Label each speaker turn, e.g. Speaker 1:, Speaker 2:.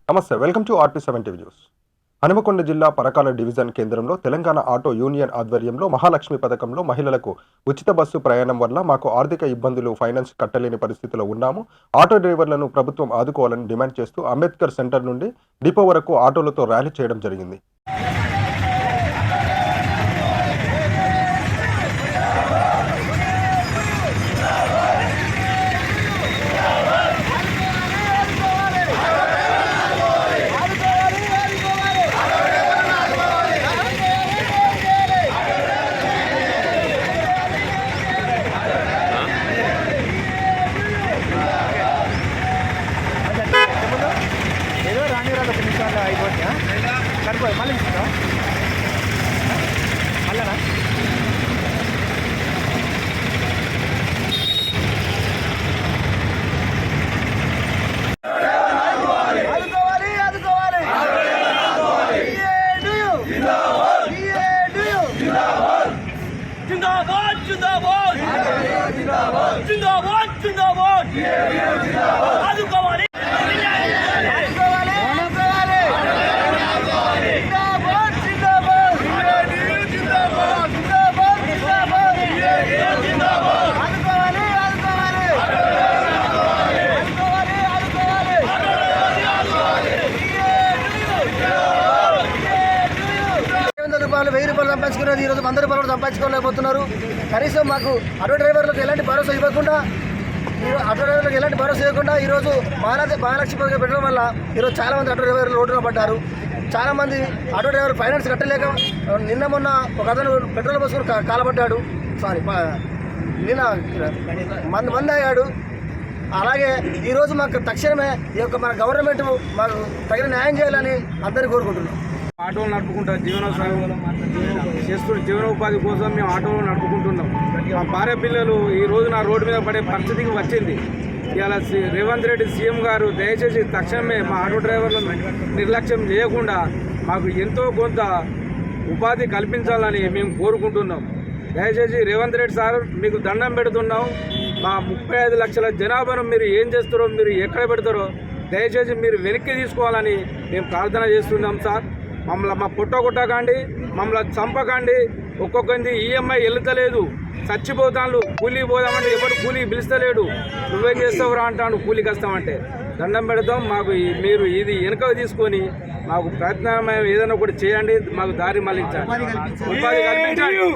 Speaker 1: నమస్తే, welcome to RP7 TV news. Hanamkonda జిల్లా Parakala division కేంద్రంలో తెలంగాణ ఆటో యూనియన్ ఆధ్వర్యంలో మహాలక్ష్మి పథకంలో మహిళలకు ఉచిత బస్సు ప్రయాణం వల్ల మాకు ఆర్థిక ఇబ్బందులు, ఫైనాన్స్ కట్టలేని పరిస్థితిలో ఉన్నాము. ఆటో డ్రైవర్లను ప్రభుత్వం ఆదుకోవాలని డిమాండ్ చేస్తూ అంబేద్కర్ సెంటర్ నుండి డిపో వరకు ఆటోలతో ర్యాలీ చేయడం జరిగింది.
Speaker 2: అయిపోతుంది మళ్ళీ ఇస్తాం మళ్ళా
Speaker 3: जिंदाबाद जिंदाबाद जिंदाबाद जिंदाबाद आदुकोवाली
Speaker 2: రూపాయలు 1000 రూపాయలు సంపాదించుకున్నది ఈరోజు 100 రూపాయలు సంపాదించుకోలేకపోతున్నారు. కనీసం మాకు ఆటో డ్రైవర్లకు ఎలాంటి భరోసా ఇవ్వకుండా ఈరోజు మహాలక్ష్మి పథకం పెట్టడం వల్ల ఈరోజు చాలామంది ఆటో డ్రైవర్లు రోడ్డున పడ్డారు. చాలామంది ఆటో డ్రైవర్ ఫైనాన్స్ కట్టలేక నిన్న మొన్న ఒక అతను పెట్రోల్ పోసుకుని కాలబడ్డాడు. నిన్న మంది అయ్యాడు. అలాగే ఈరోజు మాకు తక్షణమే ఈ యొక్క మన గవర్నమెంట్ మాకు తగిన న్యాయం చేయాలని అందరినీ కోరుకుంటున్నాం.
Speaker 4: ఆటోలు నడుపుకుంటా జీవనోపాధి కోసం మేము ఆటోలు నడుపుకుంటున్నాం. మా భార్య పిల్లలు ఈ రోజు నా రోడ్డు మీద పడే పరిస్థితికి వచ్చింది. ఇవాళ రేవంత్ రెడ్డి సీఎం గారు దయచేసి తక్షణమే మా ఆటో డ్రైవర్లను నిర్లక్ష్యం చేయకుండా మాకు ఎంతో కొంత ఉపాధి కల్పించాలని మేము కోరుకుంటున్నాం. దయచేసి రేవంత్ రెడ్డి సార్ మీకు దండం పెడుతున్నాం. మా 35 లక్షల జనాభాను మీరు ఏం చేస్తారో, మీరు ఎక్కడ పెడతారో దయచేసి మీరు వెనక్కి తీసుకోవాలని మేము ప్రార్థన చేస్తున్నాం సార్. మమ్మల్ని మా కొట్టకండి, మమ్మల్ని చంపకండి. ఒక్కొక్కరిది EMI వెళ్తలేదు, చచ్చిపోతాను. కూలికి పోదామంటే ఎవరు కూలికి పిలుస్తలేడు. నువ్వేం చేస్తావురా అంటాను కూలికి వస్తామంటే. దండం పెడతాం, మాకు మీరు ఇది వెనుక తీసుకొని మాకు ప్రయత్నం ఏదైనా ఒకటి చేయండి, మాకు దారి మళ్ళించండి, ఉపాధి కల్పించండి.